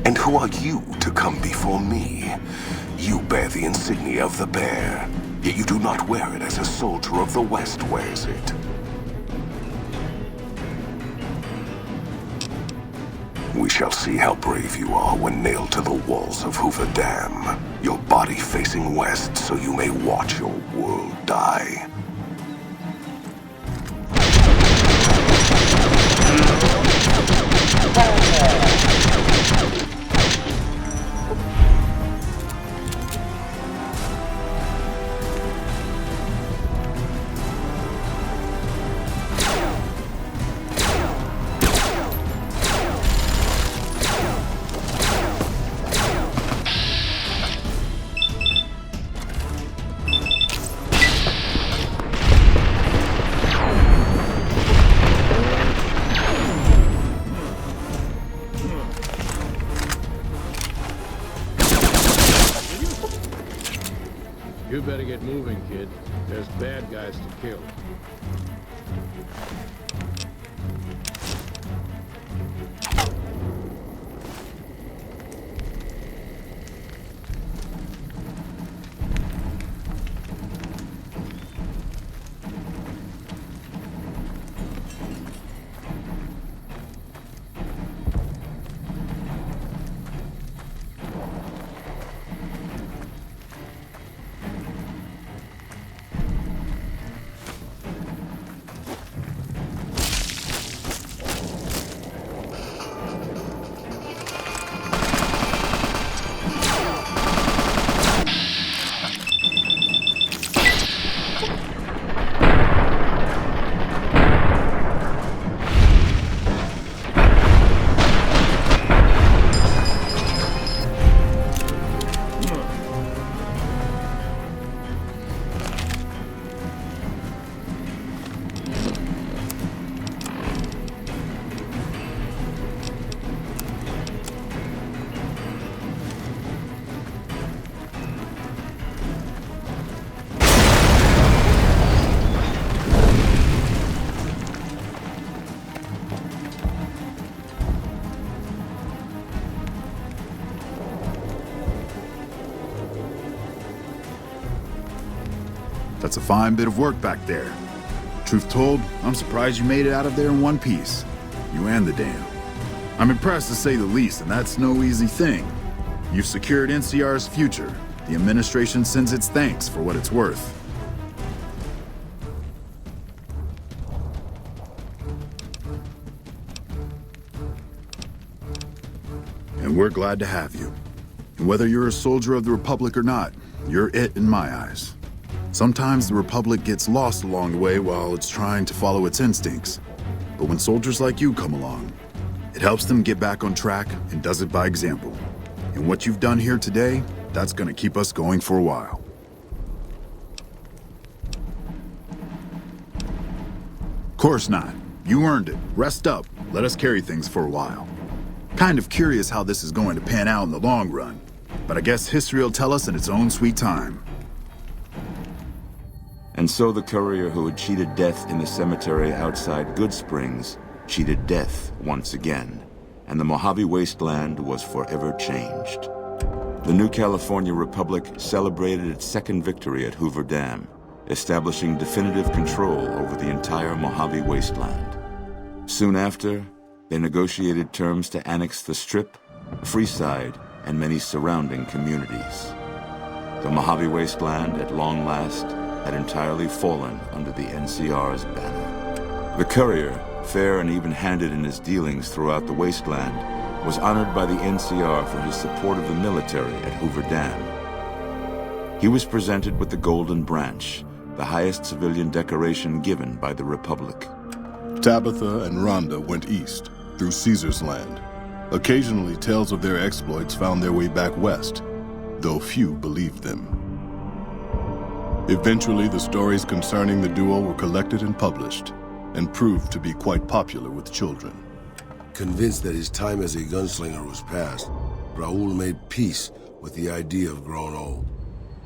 And who are you to come before me? You bear the insignia of the bear, yet you do not wear it as a soldier of the West wears it. We shall see how brave you are when nailed to the walls of Hoover Dam, your body facing west so you may watch your world die. You better get moving, kid. There's bad guys to kill. That's a fine bit of work back there. Truth told, I'm surprised you made it out of there in one piece. You and the dam. I'm impressed to say the least, and that's no easy thing. You've secured NCR's future. The administration sends its thanks for what it's worth. And we're glad to have you. And whether you're a soldier of the Republic or not, you're it in my eyes. Sometimes the Republic gets lost along the way while it's trying to follow its instincts. But when soldiers like you come along, it helps them get back on track and does it by example. And what you've done here today, that's gonna keep us going for a while. Course not. You earned it. Rest up. Let us carry things for a while. Kind of curious how this is going to pan out in the long run, but I guess history will tell us in its own sweet time. And so the courier who had cheated death in the cemetery outside Good Springs cheated death once again, and the Mojave Wasteland was forever changed. The new California Republic celebrated its second victory at Hoover Dam, establishing definitive control over the entire Mojave Wasteland. Soon after, they negotiated terms to annex the Strip, Freeside, and many surrounding communities. The Mojave Wasteland, at long last, had entirely fallen under the NCR's banner. The courier, fair and even-handed in his dealings throughout the wasteland, was honored by the NCR for his support of the military at Hoover Dam. He was presented with the Golden Branch, the highest civilian decoration given by the Republic. Tabitha and Rhonda went east, through Caesar's land. Occasionally, tales of their exploits found their way back west, though few believed them. Eventually, the stories concerning the duo were collected and published, and proved to be quite popular with children. Convinced that his time as a gunslinger was past, Raul made peace with the idea of growing old.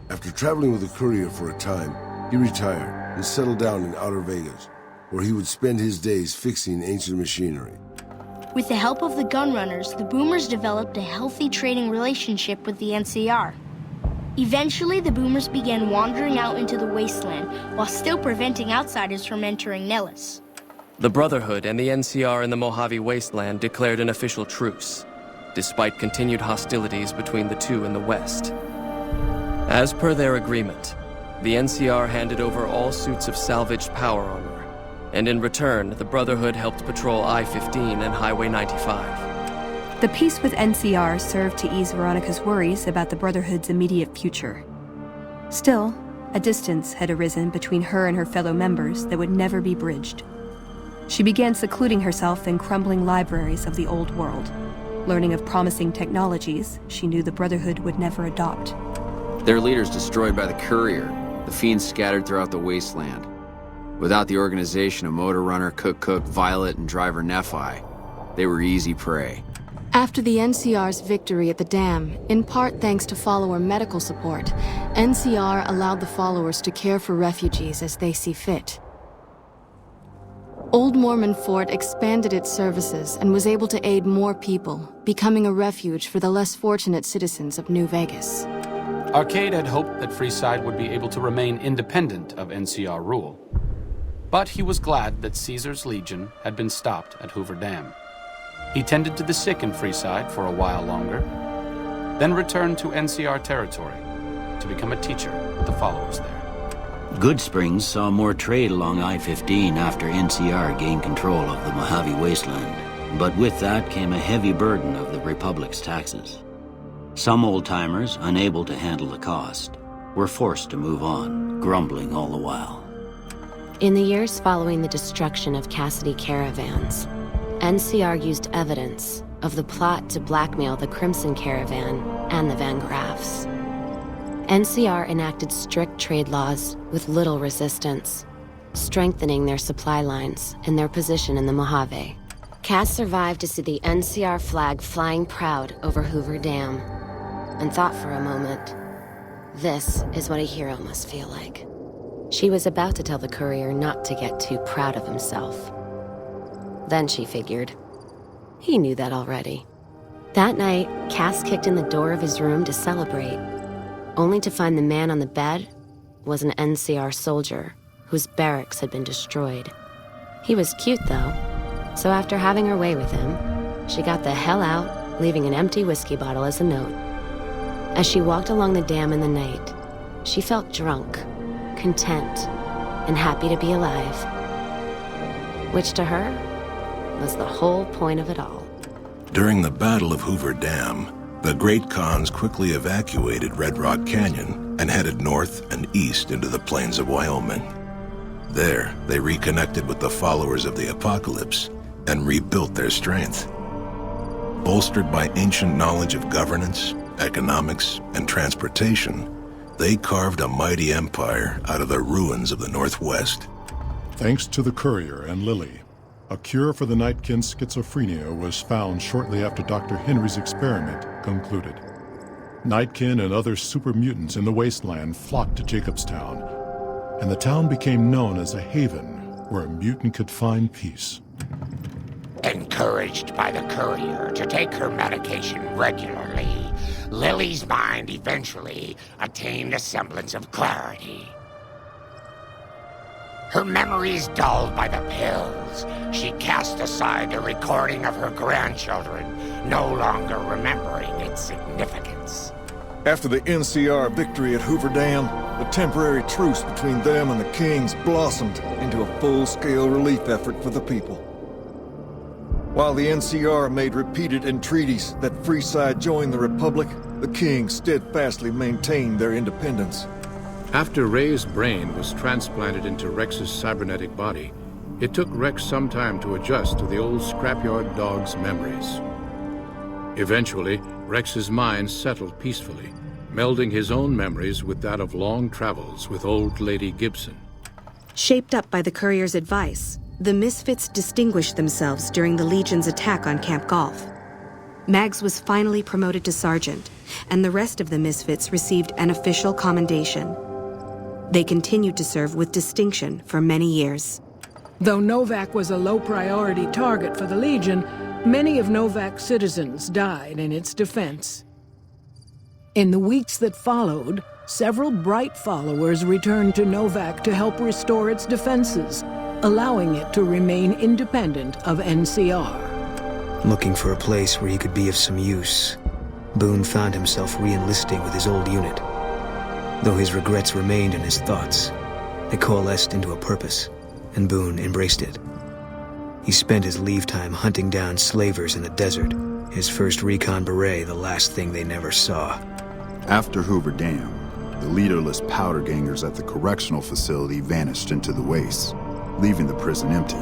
After traveling with the courier for a time, he retired and settled down in Outer Vegas, where he would spend his days fixing ancient machinery. With the help of the gunrunners, the Boomers developed a healthy trading relationship with the NCR. Eventually, the Boomers began wandering out into the wasteland while still preventing outsiders from entering Nellis. The Brotherhood and the NCR in the Mojave Wasteland declared an official truce, despite continued hostilities between the two in the West. As per their agreement, the NCR handed over all suits of salvaged power armor, and in return, the Brotherhood helped patrol I-15 and Highway 95. The peace with NCR served to ease Veronica's worries about the Brotherhood's immediate future. Still, a distance had arisen between her and her fellow members that would never be bridged. She began secluding herself in crumbling libraries of the old world, learning of promising technologies she knew the Brotherhood would never adopt. Their leaders destroyed by the courier, the fiends scattered throughout the wasteland. Without the organization of Motor Runner, Cook, Violet, and driver Nephi, they were easy prey. After the NCR's victory at the dam, in part thanks to follower medical support, NCR allowed the followers to care for refugees as they see fit. Old Mormon Fort expanded its services and was able to aid more people, becoming a refuge for the less fortunate citizens of New Vegas. Arcade had hoped that Freeside would be able to remain independent of NCR rule. But he was glad that Caesar's Legion had been stopped at Hoover Dam. He tended to the sick in Freeside for a while longer, then returned to NCR territory to become a teacher with the followers there. Good Springs saw more trade along I-15 after NCR gained control of the Mojave Wasteland, but with that came a heavy burden of the Republic's taxes. Some old-timers, unable to handle the cost, were forced to move on, grumbling all the while. In the years following the destruction of Cassidy caravans, NCR used evidence of the plot to blackmail the Crimson Caravan and the Van Graffs. NCR enacted strict trade laws with little resistance, strengthening their supply lines and their position in the Mojave. Cass survived to see the NCR flag flying proud over Hoover Dam, and thought for a moment, this is what a hero must feel like. She was about to tell the courier not to get too proud of himself. Then she figured, he knew that already. That night, Cass kicked in the door of his room to celebrate, only to find the man on the bed was an NCR soldier whose barracks had been destroyed. He was cute, though, so after having her way with him, she got the hell out, leaving an empty whiskey bottle as a note. As she walked along the dam in the night, she felt drunk, content, and happy to be alive. Which to her was the whole point of it all. During the Battle of Hoover Dam, the Great Khans quickly evacuated Red Rock Canyon and headed north and east into the plains of Wyoming. There, they reconnected with the followers of the Apocalypse and rebuilt their strength. Bolstered by ancient knowledge of governance, economics, and transportation, they carved a mighty empire out of the ruins of the Northwest. Thanks to the Courier and Lily, a cure for the Nightkin's schizophrenia was found shortly after Dr. Henry's experiment concluded. Nightkin and other super mutants in the wasteland flocked to Jacobstown, and the town became known as a haven where a mutant could find peace. Encouraged by the Courier to take her medication regularly, Lily's mind eventually attained a semblance of clarity. Her memories dulled by the pills, she cast aside the recording of her grandchildren, no longer remembering its significance. After the NCR victory at Hoover Dam, the temporary truce between them and the Kings blossomed into a full-scale relief effort for the people. While the NCR made repeated entreaties that Freeside join the Republic, the Kings steadfastly maintained their independence. After Ray's brain was transplanted into Rex's cybernetic body, it took Rex some time to adjust to the old scrapyard dog's memories. Eventually, Rex's mind settled peacefully, melding his own memories with that of long travels with old Lady Gibson. Shaped up by the Courier's advice, the Misfits distinguished themselves during the Legion's attack on Camp Golf. Mags was finally promoted to sergeant, and the rest of the Misfits received an official commendation. They continued to serve with distinction for many years. Though Novak was a low-priority target for the Legion, many of Novak's citizens died in its defense. In the weeks that followed, several bright followers returned to Novak to help restore its defenses, allowing it to remain independent of NCR. Looking for a place where he could be of some use, Boone found himself re-enlisting with his old unit. Though his regrets remained in his thoughts, they coalesced into a purpose, and Boone embraced it. He spent his leave time hunting down slavers in the desert, his first recon beret the last thing they never saw. After Hoover Dam, the leaderless powder gangers at the correctional facility vanished into the wastes, leaving the prison empty.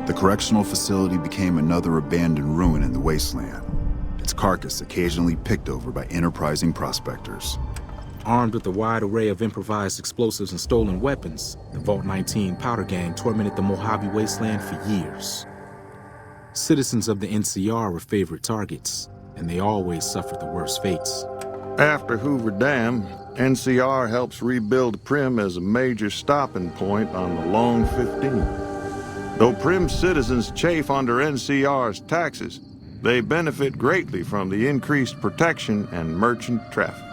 The correctional facility became another abandoned ruin in the wasteland, its carcass occasionally picked over by enterprising prospectors. Armed with a wide array of improvised explosives and stolen weapons, the Vault 19 powder gang tormented the Mojave Wasteland for years. Citizens of the NCR were favorite targets, and they always suffered the worst fates. After Hoover Dam, NCR helps rebuild Prim as a major stopping point on the Long 15. Though Prim citizens chafe under NCR's taxes, they benefit greatly from the increased protection and merchant traffic.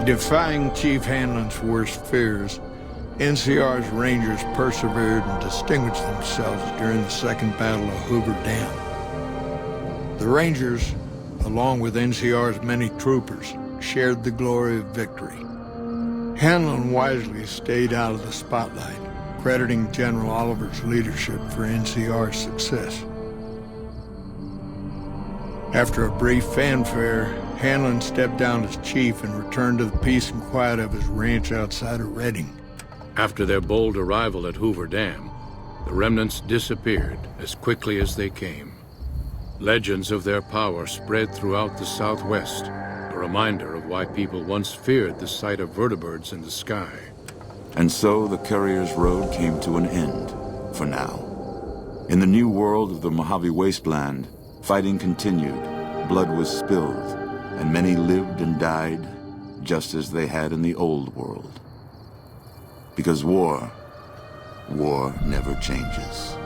Defying Chief Hanlon's worst fears, NCR's Rangers persevered and distinguished themselves during the Second Battle of Hoover Dam. The Rangers, along with NCR's many troopers, shared the glory of victory. Hanlon wisely stayed out of the spotlight, crediting General Oliver's leadership for NCR's success. After a brief fanfare, Hanlon stepped down as chief and returned to the peace and quiet of his ranch outside of Redding. After their bold arrival at Hoover Dam, the remnants disappeared as quickly as they came. Legends of their power spread throughout the Southwest, a reminder of why people once feared the sight of vertibirds in the sky. And so the Courier's road came to an end, for now. In the new world of the Mojave Wasteland, fighting continued, blood was spilled, and many lived and died just as they had in the old world. Because war never changes.